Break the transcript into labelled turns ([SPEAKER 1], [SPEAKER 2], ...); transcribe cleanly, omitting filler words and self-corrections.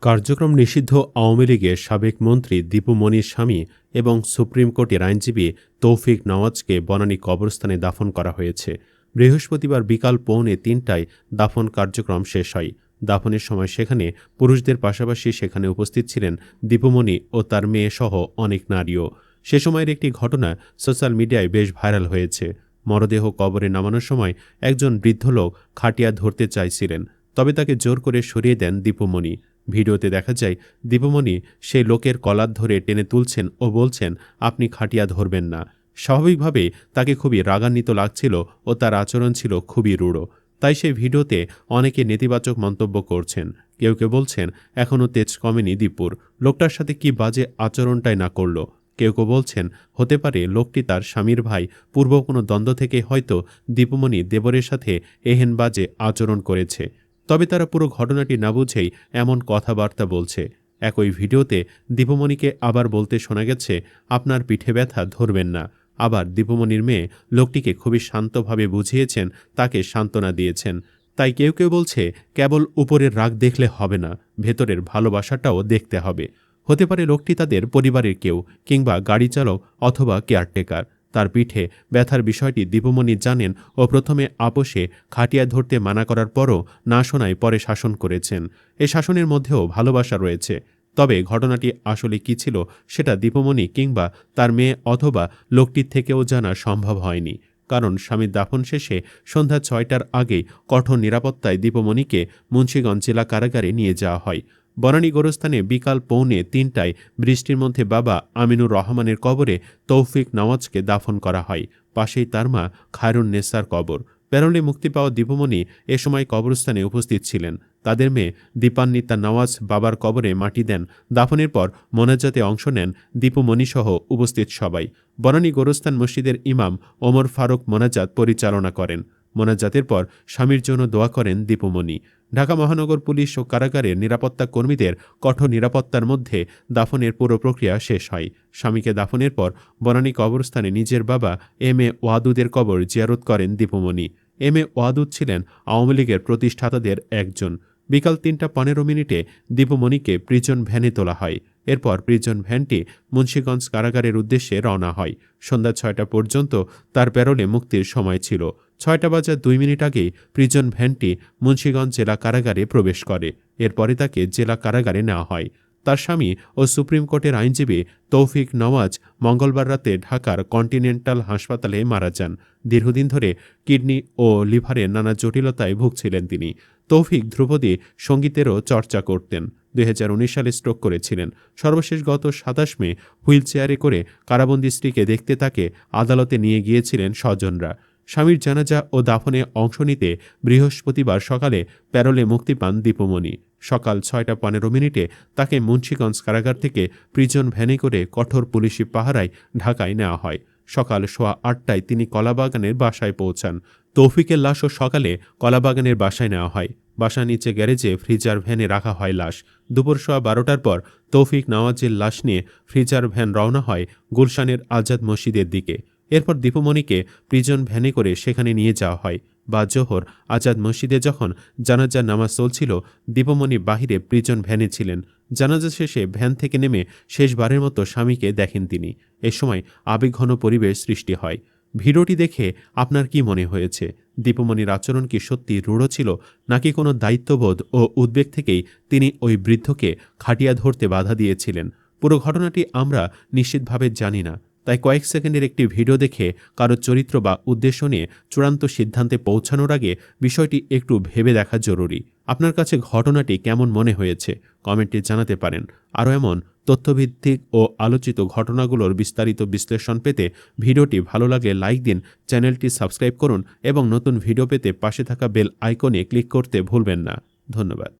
[SPEAKER 1] কার্যক্রম নিষিদ্ধ আওয়ামী লীগের সাবেক মন্ত্রী দীপু মনির স্বামী এবং সুপ্রিম কোর্টের আইনজীবী তৌফিক নওয়াজকে বনানী কবরস্থানে দাফন করা হয়েছে। বৃহস্পতিবার বিকাল 2:45টায় দাফন কার্যক্রম শেষ হয়। দাফনের সময় সেখানে পুরুষদের পাশাপাশি সেখানে উপস্থিত ছিলেন দীপুমণি ও তার মেয়ে সহ অনেক নারীও। সে সময়ের একটি ঘটনা সোশ্যাল মিডিয়ায় বেশ ভাইরাল হয়েছে। মরদেহ কবরে নামানোর সময় একজন বৃদ্ধ লোক খাটিয়া ধরতে চাইছিলেন, তবে তাকে জোর করে সরিয়ে দেন দীপুমণি। ভিডিওতে দেখা যায় দীপুমণি সেই লোকের কলার ধরে টেনে তুলছেন ও বলছেন, আপনি খাটিয়া ধরবেন না। স্বাভাবিকভাবেই তাকে খুবই রাগান্বিত লাগছিল ও তার আচরণ ছিল খুবই রূঢ়। তাই সেই ভিডিওতে অনেকে নেতিবাচক মন্তব্য করছেন। কেউ কেউ বলছেন এখনও তেজ কমেনি দীপুর, লোকটার সাথে কি বাজে আচরণটাই না করল। কেউ কেউ বলছেন হতে পারে লোকটি তার স্বামীর ভাই, পূর্ব কোনো দ্বন্দ্ব থেকে হয়তো দীপুমণি দেবরের সাথে এহেন বাজে আচরণ করেছে। তবে তারা পুরো ঘটনাটি না বুঝেই এমন কথাবার্তা বলছে। একই ভিডিওতে দীপুমণিকে আবার বলতে শোনা গেছে, আপনার পিঠে ব্যথা ধরবেন না। আবার দীপুমণির মেয়ে লোকটিকে খুবই শান্তভাবে বুঝিয়েছেন, তাকে সান্ত্বনা দিয়েছেন। তাই কেউ কেউ বলছে কেবল উপরের রাগ দেখলে হবে না, ভেতরের ভালোবাসাটাও দেখতে হবে। হতে পারে লোকটি তাদের পরিবারের কেউ, কিংবা গাড়ি চালক অথবা কেয়ারটেকার। তার পিঠে ব্যথার বিষয়টি দীপুমণি জানেন ও প্রথমে আপোষে খাটিয়া ধরতে মানা করার পরও না শোনায় পরে শাসন করেছেন। এই শাসনের মধ্যেও ভালোবাসা রয়েছে। তবে ঘটনাটি আসলে কি ছিল সেটা দীপুমণি কিংবা তার মেয়ে অথবা লোকটির থেকেও জানা সম্ভব হয়নি। কারণ স্বামীর দাফন শেষে সন্ধ্যা 6টার আগেই কঠোর নিরাপত্তায় দীপুমণিকে মুন্সিগঞ্জ জেলা কারাগারে নিয়ে যাওয়া হয়। বনানী গোরস্থানে বিকাল 2:45টায় বৃষ্টির মধ্যে বাবা আমিনুর রহমানের কবরে তৌফিক নওয়াজকে দাফন করা হয়। পাশেই তার মা খায়রুন নেসার কবর। প্যারোলে মুক্তি পাওয়া দীপুমণি এ সময় কবরস্থানে উপস্থিত ছিলেন। তাদের মেয়ে দীপান্বিতা নওয়াজ বাবার কবরে মাটি দেন। দাফনের পর মোনাজাতে অংশ নেন দীপুমণিসহ উপস্থিত সবাই। বনানী গোরস্থান মসজিদের ইমাম ওমর ফারুক মোনাজাত পরিচালনা করেন। মোনাজাতের পর স্বামীর জন্য দোয়া করেন দীপুমণি। ঢাকা মহানগর পুলিশ ও কারাগারের নিরাপত্তা কর্মীদের কঠোর নিরাপত্তার মধ্যে দাফনের পুরো প্রক্রিয়া শেষ হয়। স্বামীকে দাফনের পর বনানী কবরস্থানে নিজের বাবা এম এ ওয়াদুদের কবর জিয়ারত করেন দীপুমণি। এম এ ওয়াদুদ ছিলেন আওয়ামী লীগের প্রতিষ্ঠাতাদের একজন। বিকাল 3:15 দীপুমণিকে প্রিজন ভ্যানে তোলা হয়। এরপর প্রিজন ভ্যানটি মুন্সিগঞ্জ কারাগারের উদ্দেশ্যে রওনা হয়। সন্ধ্যা 6টা পর্যন্ত তার প্যারোলে মুক্তির সময় ছিল। 6:02 আগেই প্রিজন ভ্যানটি মুন্সিগঞ্জ জেলা কারাগারে প্রবেশ করে। এরপরে তাকে জেলা কারাগারে নেওয়া হয়। তার স্বামী ও সুপ্রিম কোর্টের আইনজীবী তৌফিক নওয়াজ মঙ্গলবার রাতে ঢাকার কন্টিনেন্টাল হাসপাতালে মারা যান। দীর্ঘদিন ধরে কিডনি ও লিভারের নানা জটিলতায় ভুগছিলেন তিনি। তৌফিক ধ্রুপদী সঙ্গীতেরও চর্চা করতেন। 2019 সালে স্ট্রোক করেছিলেন। সর্বশেষ গত 27 মে হুইল চেয়ারে করে কারাবন্দী স্ত্রীকে দেখতে তাকে আদালতে নিয়ে গিয়েছিলেন স্বজনরা। স্বামীর জানাজা ও দাফনে অংশ নিতে বৃহস্পতিবার সকালে প্যারোলে মুক্তি পান দীপুমণি। সকাল 6:15 তাকে মুন্সিগঞ্জ কারাগার থেকে প্রিজন ভ্যানে করে কঠোর পুলিশি পাহারায় ঢাকায় নেওয়া হয়। সকাল 8:15টায় তিনি কলাবাগানের বাসায় পৌঁছান। তৌফিকের লাশও সকালে কলাবাগানের বাসায় নেওয়া হয়। বাসার নিচে গ্যারেজে ফ্রিজার ভ্যানে রাখা হয় লাশ। দুপুর 12টার পর তৌফিক নওয়াজের লাশ নিয়ে ফ্রিজার ভ্যান রওনা হয় গুলশানের আজাদ মসজিদের দিকে। এরপর দীপুমণিকে প্রিজন ভ্যানে করে সেখানে নিয়ে যাওয়া হয়। বা জোহর আজাদ মসজিদে যখন জানাজার নামাজ চলছিল, দীপুমণি বাহিরে প্রিজন ভ্যানে ছিলেন। জানাজা শেষে ভ্যান থেকে নেমে শেষবারের মতো স্বামীকে দেখেন তিনি। এ সময় আবেগঘন পরিবেশ সৃষ্টি হয়। ভিডিওটি দেখে আপনার কি মনে হয়েছে? দীপুমণির আচরণ কি সত্যি রূঢ় ছিল, নাকি কোনো দায়িত্ববোধ ও উদ্বেগ থেকেই তিনি ওই বৃদ্ধকে খাটিয়া ধরতে বাধা দিয়েছিলেন? পুরো ঘটনাটি আমরা নিশ্চিতভাবে জানি না। তাই কয়েক সেকেন্ডের একটি ভিডিও দেখে কারো চরিত্র বা উদ্দেশ্য নিয়ে চূড়ান্ত সিদ্ধান্তে পৌঁছানোর আগে বিষয়টি একটু ভেবে দেখা জরুরি। আপনার কাছে ঘটনাটি কেমন মনে হয়েছে কমেন্টে জানাতে পারেন। আরও এমন তথ্যভিত্তিক ও আলোচিত ঘটনাগুলোর বিস্তারিত বিশ্লেষণ পেতে ভিডিওটি ভালো লাগলে লাইক দিন, চ্যানেলটি সাবস্ক্রাইব করুন এবং নতুন ভিডিও পেতে পাশে থাকা বেল আইকনে ক্লিক করতে ভুলবেন না। ধন্যবাদ।